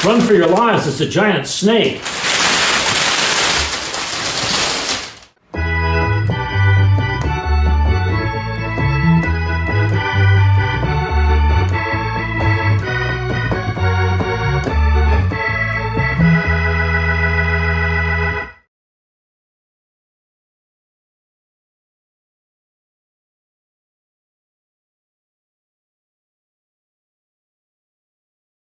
Run for your lives, it's a giant snake.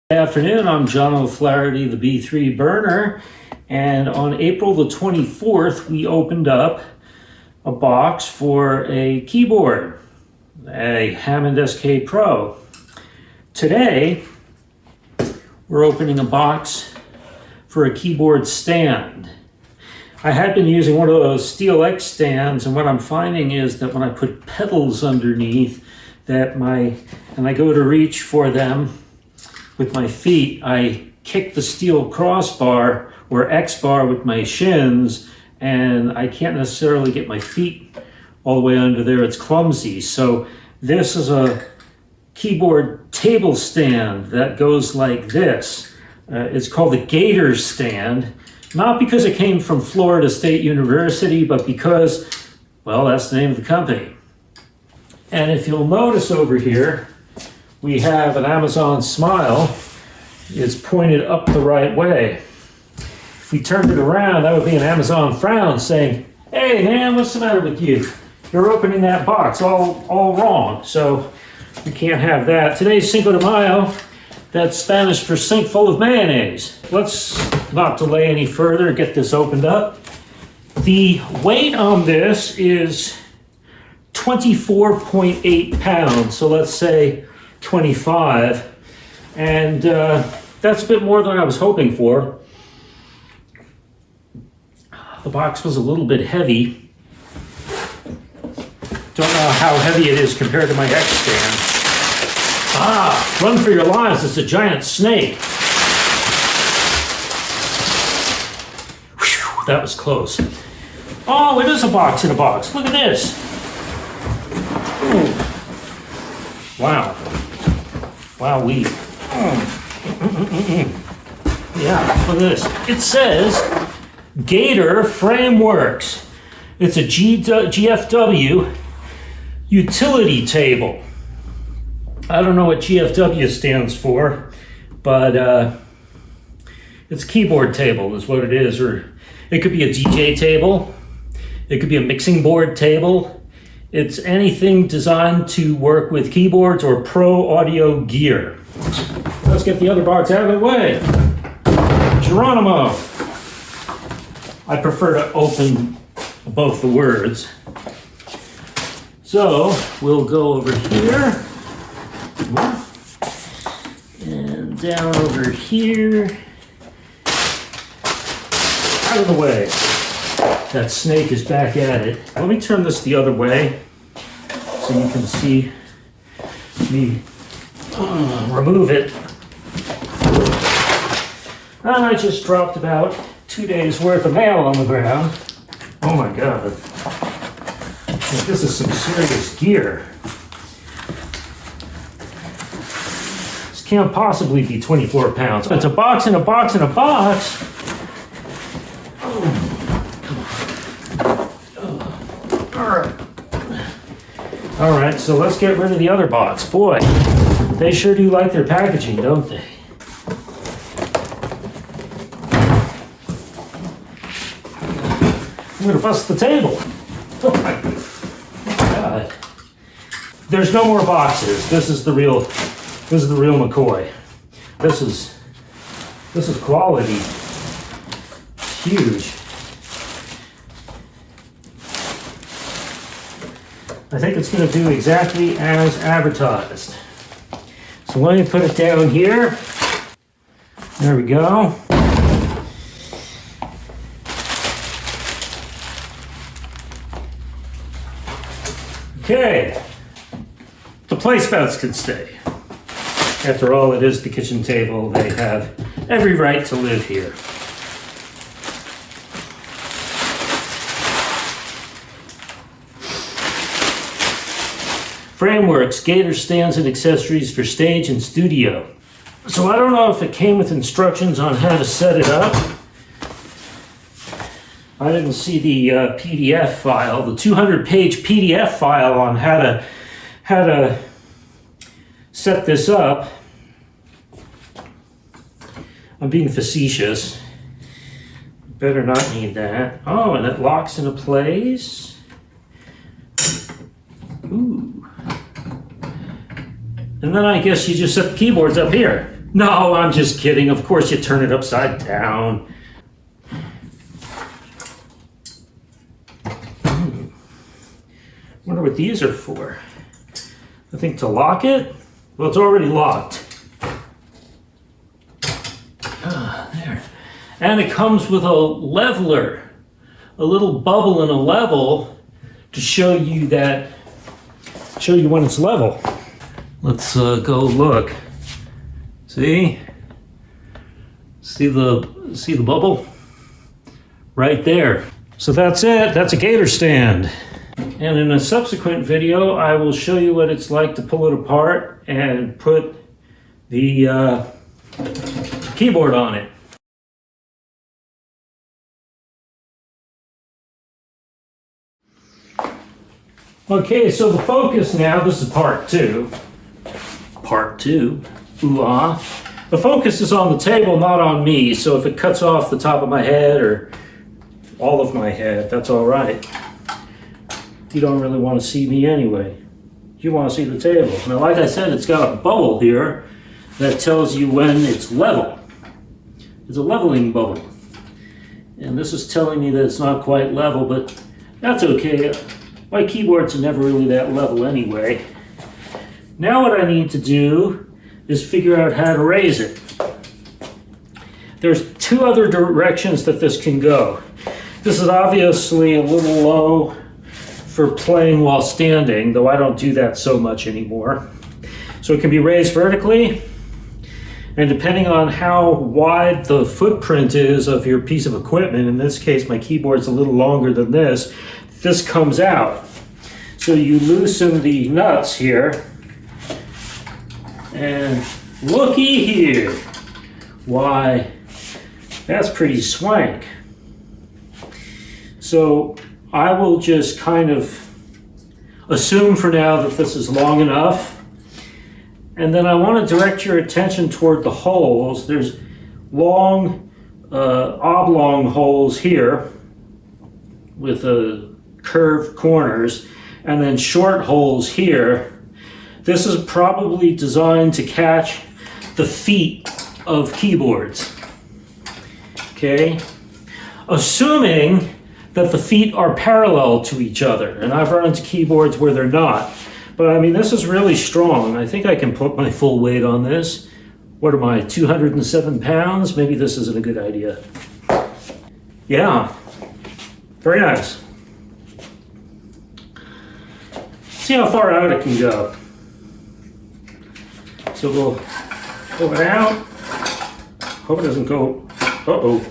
Good afternoon, I'm John O'Flaherty, the B3 burner, and on April the 24th we opened up a box for a keyboard, a Hammond SK Pro. Today we're opening a box for a keyboard stand. I had been using one of those Steel X stands, and what I'm finding is that when I put pedals underneath and I go to reach for them with my feet, I kick the steel crossbar or X bar with my shins, and I can't necessarily get my feet all the way under there. It's clumsy. So this is a keyboard table stand that goes like this. It's called the Gator stand, not because it came from Florida State University, but because, well, that's the name of the company. And if you'll notice over here, we have an Amazon smile. It's pointed up the right way. If we turned it around, that would be an Amazon frown saying, "Hey man, what's the matter with you? You're opening that box all wrong." So we can't have that. Today's Cinco de Mayo. That's Spanish for sink full of mayonnaise. Let's not delay any further, get this opened up. The weight on this is 24.8 pounds. So let's say 25, and that's a bit more than I was hoping for. The box was a little bit heavy. Don't know how heavy it is compared to my X stand. Run for your lives, it's a giant snake. Whew, that was close. Oh, it is a box in a box. Look at this. Ooh. Wow. Wowee. Yeah, look at this. It says Gator Frameworks. It's a GFW utility table. I don't know what GFW stands for, but it's a keyboard table is what it is. Or it could be a DJ table. It could be a mixing board table. It's anything designed to work with keyboards or pro audio gear. Let's get the other box out of the way. Geronimo. I prefer to open both the words. So we'll go over here and down over here. Out of the way. That snake is back at it. Let me turn this the other way so you can see me remove it. And I just dropped about 2 days worth of mail on the ground. Oh my God. This is some serious gear. This can't possibly be 24 pounds. It's a box in a box in a box. All right, so let's get rid of the other box. Boy, they sure do like their packaging, don't they? I'm gonna bust the table. Oh my God. There's no more boxes. This is the real McCoy. This is quality. Huge. I think it's going to do exactly as advertised. So let me put it down here. There we go. Okay. The placemats can stay. After all, it is the kitchen table. They have every right to live here. Frameworks, Gator stands and accessories for stage and studio. So I don't know if it came with instructions on how to set it up. I didn't see the PDF file, the 200-page PDF file on how to set this up. I'm being facetious. Better not need that. Oh, and it locks into place. Ooh. And then I guess you just set the keyboards up here. No, I'm just kidding. Of course you turn it upside down. Wonder what these are for. I think to lock it? Well, it's already locked. There. And it comes with a leveler, a little bubble and a level to show you when it's level. Let's go look. See the bubble right there. So that's it. That's a Gator stand. And in a subsequent video, I will show you what it's like to pull it apart and put the keyboard on it. Okay, so the focus now, this is part two. Part two, ooh-ah. The focus is on the table, not on me, so if it cuts off the top of my head or all of my head, that's all right. You don't really want to see me anyway. You want to see the table. Now, like I said, it's got a bubble here that tells you when it's level. It's a leveling bubble. And this is telling me that it's not quite level, but that's okay. My keyboards are never really that level anyway. Now what I need to do is figure out how to raise it. There's two other directions that this can go. This is obviously a little low for playing while standing, though I don't do that so much anymore. So it can be raised vertically, and depending on how wide the footprint is of your piece of equipment, in this case my keyboard's a little longer than this comes out. So you loosen the nuts here, and looky here. Why, that's pretty swank. So I will just kind of assume for now that this is long enough. And then I want to direct your attention toward the holes. There's long, oblong holes here with curved corners, and then short holes here. This is probably designed to catch the feet of keyboards. Okay? Assuming that the feet are parallel to each other. And I've run into keyboards where they're not. But I mean, this is really strong. I think I can put my full weight on this. What am I, 207 pounds? Maybe this isn't a good idea. Yeah, very nice. See how far out it can go. So we'll pull it out. Hope it doesn't go, uh-oh.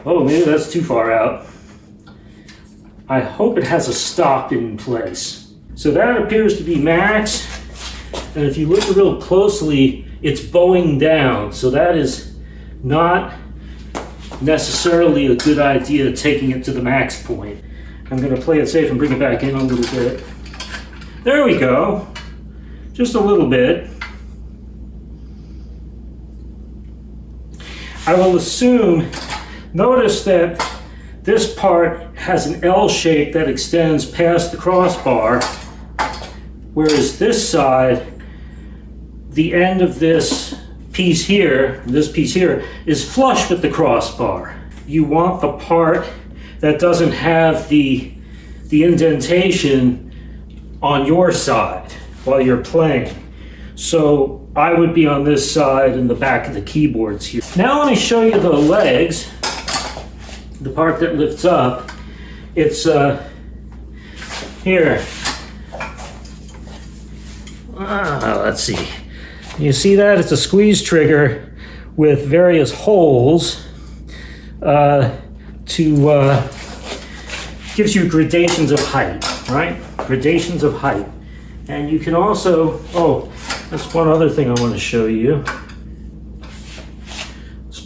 Oh, maybe that's too far out. I hope it has a stop in place. So that appears to be max. And if you look real closely, it's bowing down. So that is not necessarily a good idea, taking it to the max point. I'm gonna play it safe and bring it back in a little bit. There we go. Just a little bit. I will assume, notice that this part has an L shape that extends past the crossbar, whereas this side, the end of this piece here, is flush with the crossbar. You want the part that doesn't have the indentation on your side while you're playing. So I would be on this side and the back of the keyboards here. Now let me show you the legs, the part that lifts up. It's here. Let's see. You see that? It's a squeeze trigger with various holes gives you gradations of height, right? Gradations of height. And you can also, oh, that's one other thing I want to show you.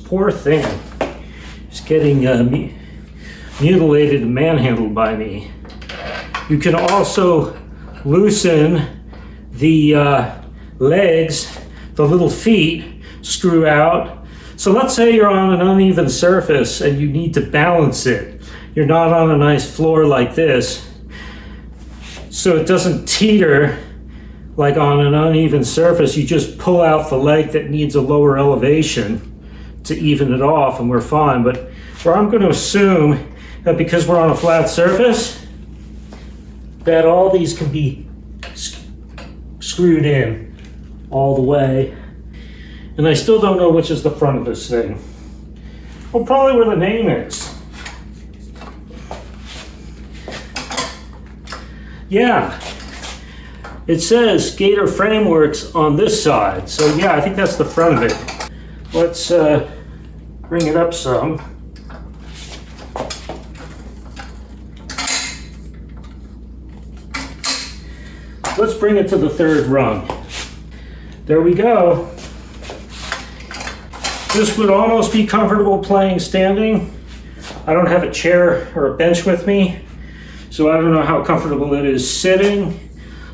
poor thing is getting mutilated and manhandled by me. You can also loosen the legs, the little feet screw out. So let's say you're on an uneven surface and you need to balance it. You're not on a nice floor like this, so it doesn't teeter like on an uneven surface. You just pull out the leg that needs a lower elevation to even it off and we're fine. But where I'm going to assume that because we're on a flat surface, that all these can be screwed in all the way. And I still don't know which is the front of this thing. Well, probably where the name is. Yeah, it says Gator Frameworks on this side. So yeah, I think that's the front of it. Let's bring it up some. Let's bring it to the third rung. There we go. This would almost be comfortable playing standing. I don't have a chair or a bench with me, so I don't know how comfortable it is sitting.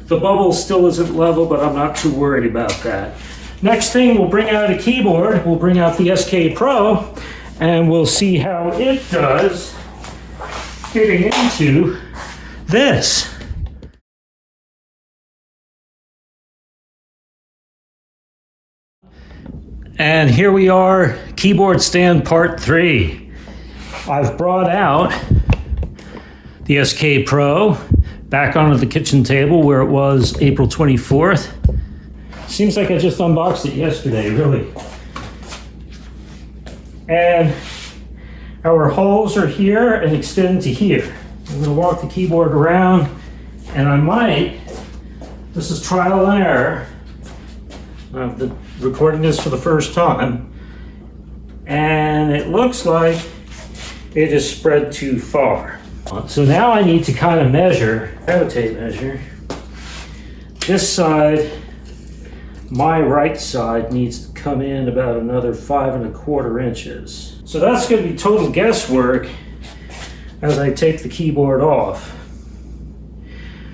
The bubble still isn't level, but I'm not too worried about that. Next thing, we'll bring out a keyboard. We'll bring out the SK Pro, and we'll see how it does fitting into this. And here we are, keyboard stand part 3. I've brought out the SK Pro back onto the kitchen table where it was April 24th. Seems like I just unboxed it yesterday, really. And our holes are here and extend to here. I'm gonna walk the keyboard around and I might, this is trial and error. I'm recording this for the first time. And it looks like it is spread too far. So now I need to kind of measure, have a tape measure. This side, my right side, needs to come in about another 5¼ inches. So that's going to be total guesswork as I take the keyboard off.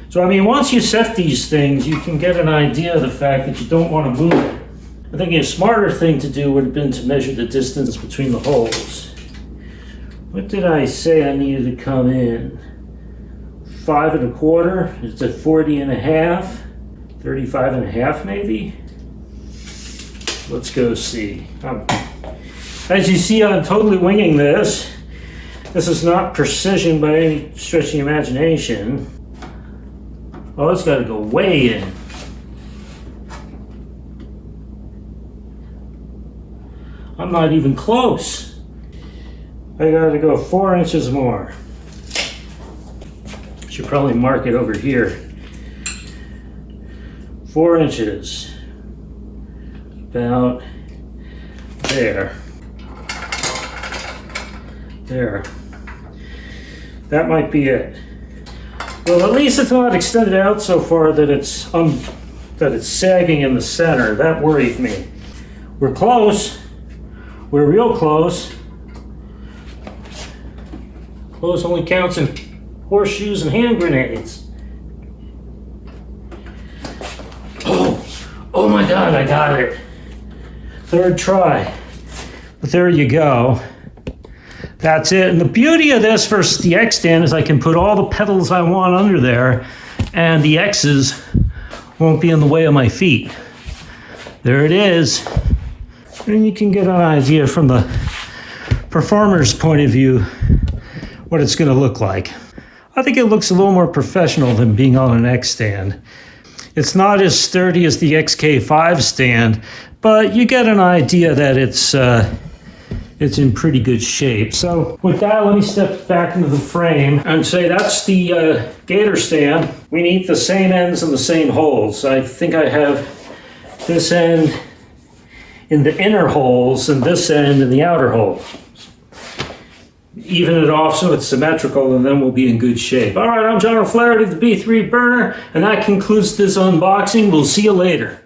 So I mean, once you set these things, you can get an idea of the fact that you don't want to move it. I think a smarter thing to do would have been to measure the distance between the holes. What did I say I needed to come in? 5¼ It's at 40½, 35½ maybe? Let's go see. As you see, I'm totally winging this. This is not precision by any stretch of the imagination. Oh, it's got to go way in. I'm not even close. I got to go 4 inches more. Should probably mark it over here. 4 inches. About there. There. That might be it. Well, at least it's not extended out so far that it's sagging in the center. That worried me. We're close. We're real close. Close only counts in horseshoes and hand grenades. Oh my God, I got it. Third try. But there you go. That's it. And the beauty of this versus the X stand is I can put all the pedals I want under there and the X's won't be in the way of my feet. There it is. And you can get an idea from the performer's point of view what it's going to look like. I think it looks a little more professional than being on an X stand. It's not as sturdy as the XK5 stand, but you get an idea that it's in pretty good shape. So with that, let me step back into the frame and say that's the Gator stand. We need the same ends and the same holes. I think I have this end in the inner holes and this end in the outer hole. Even it off so it's symmetrical, and then we'll be in good shape. All right, I'm John O'Flaherty, the B3 burner, and that concludes this unboxing. We'll see you later.